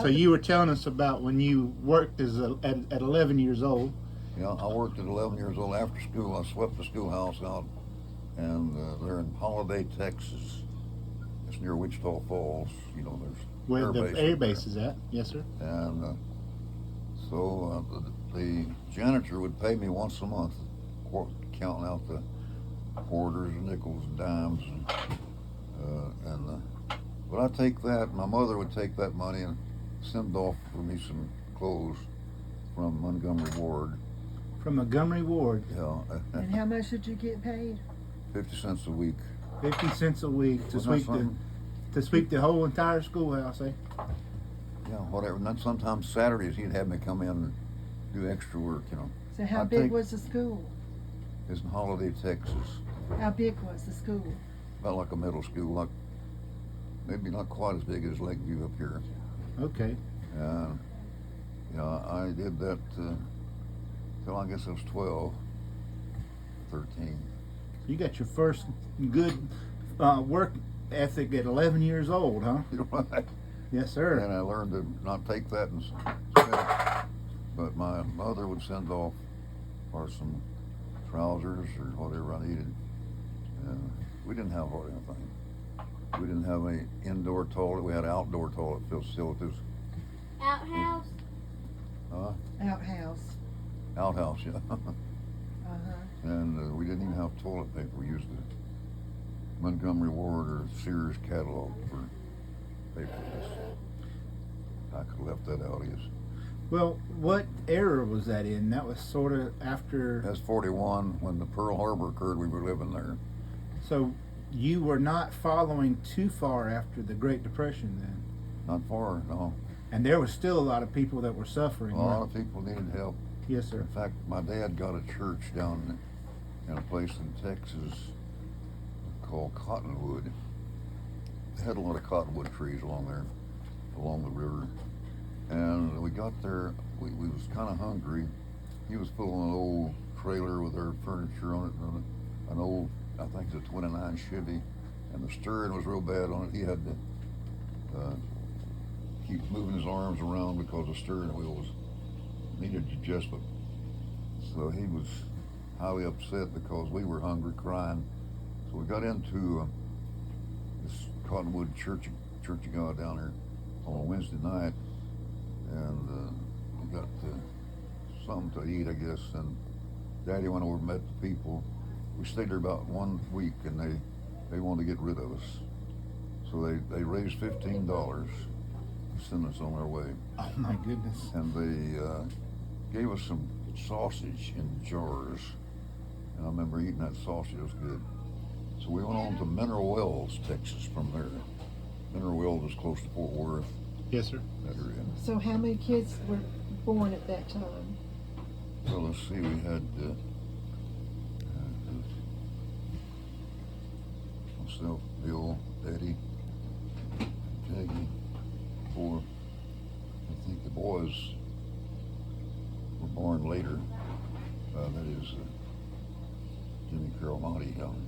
So you were telling us about when you worked at 11 years old. Yeah, I worked at 11 years old after school. I swept the schoolhouse out, and they're in Holiday, Texas. It's near Wichita Falls. You know, there's Where the base air up there. base is at. Yes, sir. And the janitor would pay me once a month, counting out the quarters and nickels and dimes, but I'd take that. My mother would take that money and send off for me some clothes from Montgomery Ward. From Montgomery Ward. Yeah. And how much did you get paid? 50 cents a week. 50 cents a week to sweep the whole entire schoolhouse, eh? Yeah, whatever. And then sometimes Saturdays he'd have me come in and do extra work, you know. So how I big think was the school? It's in Holiday, Texas. How big was the school? About like a middle school, like maybe not quite as big as Lakeview up here. Okay. Yeah, I did that till I guess I was 12, 13. You got your first good work ethic at 11 years old, huh? You know, right? Yes, sir. And I learned to not take that and spend it. But my mother would send off for some trousers or whatever I needed. We didn't have hardly anything. We didn't have any indoor toilet. We had outdoor toilet facilities. Outhouse? Outhouse. Outhouse, yeah. Uh-huh. And we didn't even have toilet paper. We used the Montgomery Ward or Sears catalog for paper. I could have left that out. Well, what era was that in? That was sort of after. That's 41 when the Pearl Harbor occurred. We were living there. So you were not following too far after the Great Depression then? Not far, no. And there was still a lot of people that were suffering. A lot of people needed help. Yes, sir. In fact, my dad got a church down in a place in Texas called Cottonwood. They had a lot of cottonwood trees along there, along the river. And we got there, we was kind of hungry. He was pulling an old trailer with our furniture on it, and an old, I think it's a 29 Chevy, and the steering was real bad on it. He had to keep moving his arms around because the steering wheel needed adjustment. So he was highly upset because we were hungry, crying. So we got into this Cottonwood Church of God down there on a Wednesday night, and we got something to eat, I guess. And Daddy went over and met the people. We stayed there about 1 week, and they wanted to get rid of us. So they raised $15 to send us on our way. Oh my goodness. And they gave us some sausage in jars. And I remember eating that sausage. It was good. So we went on to Mineral Wells, Texas from there. Mineral Wells is close to Fort Worth, Yes, sir. that area. So how many kids were born at that time? So let's see, we had myself, Bill, Eddie, Jackie, 4. I think the boys were born later. That is Jimmy, Carol, Monty, Helen.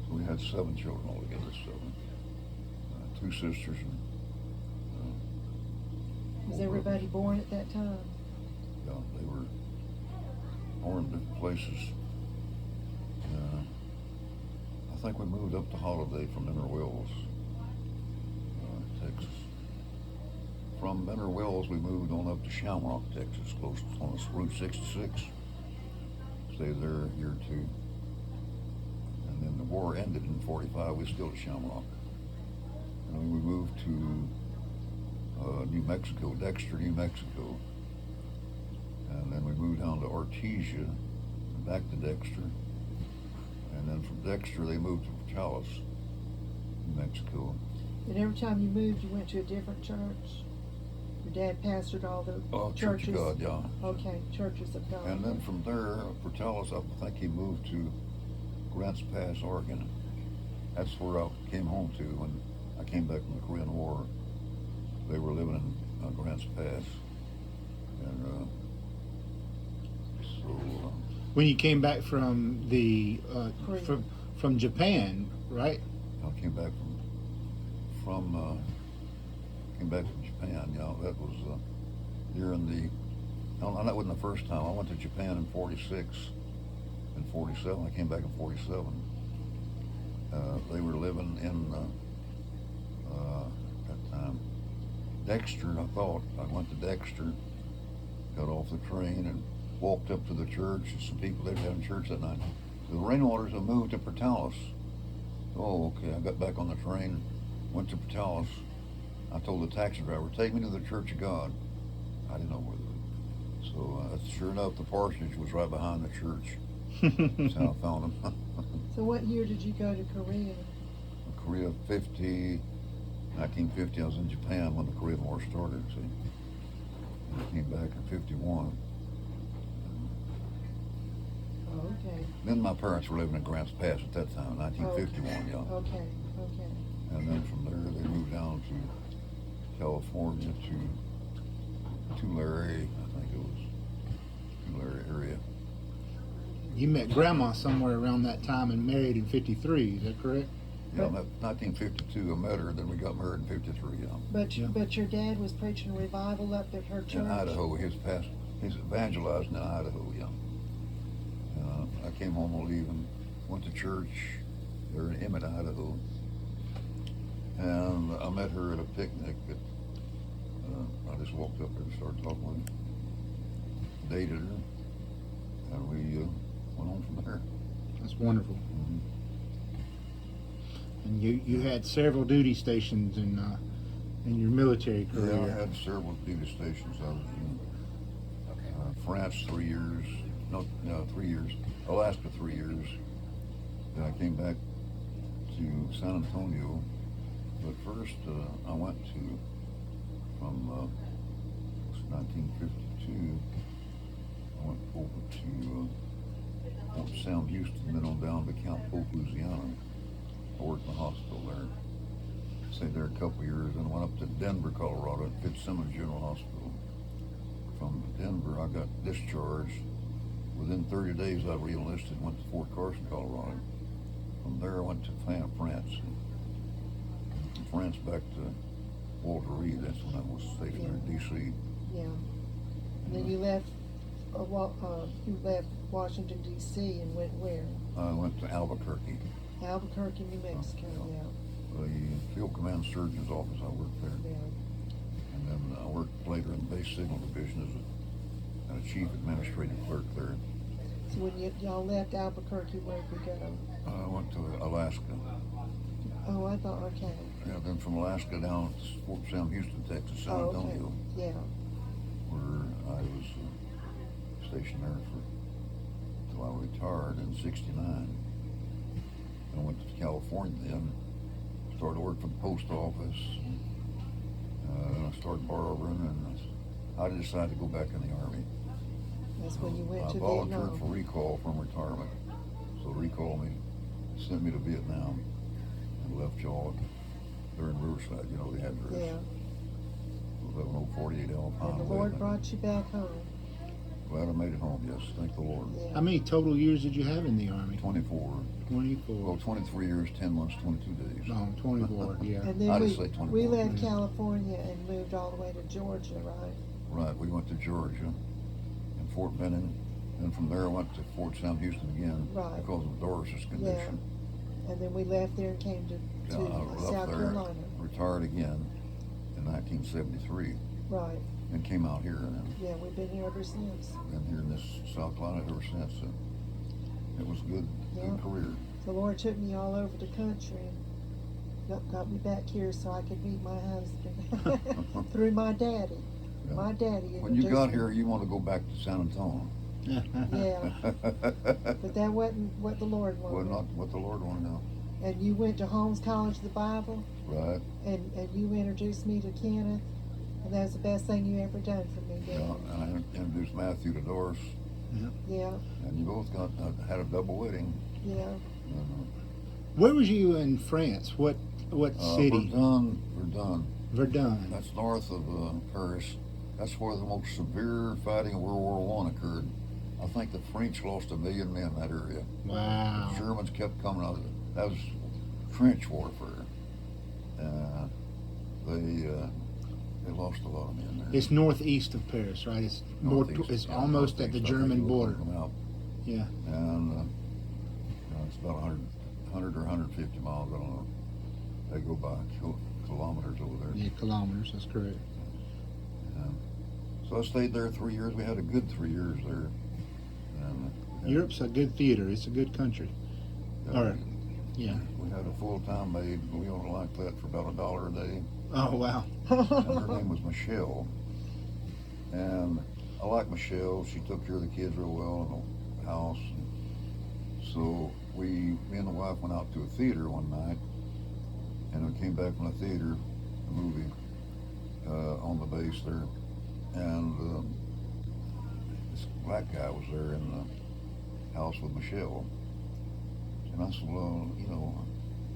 So we had 7 children altogether, 7. 2 sisters. And, Was everybody born at that time? yeah, they were born in different places. I think we moved up to Holiday from Mineral Wells, Texas. From Mineral Wells, we moved on up to Shamrock, Texas, close on Route 66. Stayed there a year or 2. And then the war ended in 45. We were still at Shamrock. And then we moved to New Mexico, Dexter, New Mexico. And then we moved down to Artesia, and back to Dexter. And then from Dexter, they moved to Portales, New Mexico. And every time you moved, you went to a different church? Your dad pastored all the Church churches? of God, yeah. Okay, churches of God. And then from there, Portales, I think he moved to Grants Pass, Oregon. That's where I came home to when I came back from the Korean War. They were living in Grants Pass. And When you came back from the Korea. from Japan, right? I came back from Japan Japan. You know, that was during the. No, that wasn't the first time. I went to Japan in '46 and '47. I came back in '47. They were living in that time Dexter. I thought I went to Dexter, got off the train, and walked up to the church. Some people they were having church that night. The Rainwaters had moved to Portales. Oh, okay. I got back on the train, went to Portales. I told the taxi driver, "Take me to the Church of God." I didn't know where. So sure enough, the parsonage was right behind the church. That's how I found them. So what year did you go to Korea? Korea 1950, I was in Japan when the Korean War started, see. I came back in 51. Oh, okay. Then my parents were living in Grants Pass at that time, 1951, yeah. Okay. And then from there, they moved down to California to Tulare, I think it was Tulare area. You met Grandma somewhere around that time and married in '53. Is that correct? Yeah, 1952, I met her, then we got married in '53, yeah. But Yeah. but your dad was preaching revival up at her church. In Idaho, he's evangelizing in Idaho, yeah. I came home on leave and went to church there in Emmett, Idaho. And I met her at a picnic that I just walked up there and started talking with her. Dated her, and we went on from there. That's wonderful. Mhm. And you had several duty stations in your military career. Yeah, I had several duty stations. I was in France 3 years. No, 3 years. Alaska 3 years. Then I came back to San Antonio. But first, I went from 1952, I went over to Fort Sam Houston, then on down to Camp Polk, Louisiana. I worked in the hospital there. Stayed there a couple years, and went up to Denver, Colorado, at Fitzsimmons General Hospital. From Denver, I got discharged. Within 30 days, I re-enlisted and went to Fort Carson, Colorado. From there, I went to France. From France back to Walter Reed. That's when I was stationed there in D.C. Yeah. And then you left Washington D.C. and went where? I went to Albuquerque. Albuquerque, New Mexico. Yeah. Yeah. The Field Command Surgeon's office, I worked there. Yeah. And then I worked later in the Base Signal Division as a chief administrative clerk there. So when y'all left Albuquerque, where'd you go? I went to Alaska. Oh, I thought, okay. Yeah, then from Alaska down to Fort Sam Houston, Texas, San Oh, okay. Antonio, Yeah. where I was stationed there until I retired in '69. I went to California then, started to work for the post office. And I started barbering, and I decided to go back in the Army. That's when you went I to volunteered Vietnam. for recall from retirement. So recall me, sent me to Vietnam, and left y'all there in Riverside. You know, the address. Yeah. 11048 Alpine And the Way. Lord brought you back home. Glad I made it home, yes. Thank the Lord. Yeah. How many total years did you have in the Army? 24. 24. Well, 23 years, 10 months, 22 days. No, 24, yeah. And then I'd we, say 24. we left California and moved all the way to Georgia, right? Right, we went to Georgia and Fort Benning. Then from there I went to Fort Sam Houston again Right. because of Doris's condition. And then we left there and came to Yeah, I left South there, Carolina. retired again in 1973, Right. and came out here, and then Yeah, we've been here ever since. been here in this South Carolina ever since. And it was a good Yeah. career. The Lord took me all over the country and got me back here so I could meet my husband through my daddy. Yeah. My daddy. When you got introduced here, you want to go back to San Antonio. me. Yeah, but that wasn't what the Lord Well, wanted. not what the Lord wanted now. And you went to Holmes College of the Bible, Right. and you introduced me to Kenneth, and that was the best thing you ever done for me, Yeah, Dad. and I introduced Matthew to Doris, Yeah, and you both got had a double wedding. yeah. And, Where was you in France? What city? Verdun. Verdun. That's north of Paris. That's where the most severe fighting in World War I occurred. I think the French lost 1 million men in that area. Wow. The Germans kept coming out. That was trench warfare. They They lost a lot of men there. It's northeast of Paris, right? It's more. Northeast, It's yeah, almost at the northeast. I think German you look border. on the map. Yeah. And it's about 100 or 150 miles. I don't know. They go by kilometers over there. Yeah, kilometers. That's correct. So I stayed there 3 years. We had a good 3 years there. And Europe's a good theater. It's a good country. All right. Yeah. We had a full-time maid. We only liked that for about $1 a day. Oh wow. And her name was Michelle. And I like Michelle. She took care of the kids real well in the house. So me and the wife went out to a theater one night, and we came back from the theater, a movie on the base there, and this black guy was there in the house with Michelle. And I said, well, you know,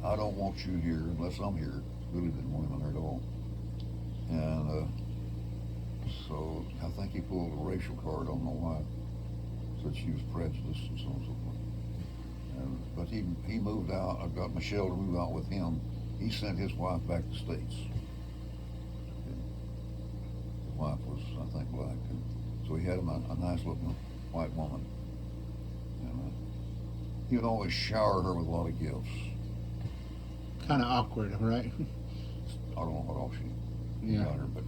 I don't want you here unless I'm here. Really didn't want him there at all. And so I think he pulled a racial card on my wife, said she was prejudiced and so on and so forth. But he moved out. I got Michelle to move out with him. He sent his wife back to the States. His wife was, I think, black. And so he had him a nice looking white woman. And he would always shower her with a lot of gifts. Kind of awkward, right? I don't know what all she Yeah. got her, but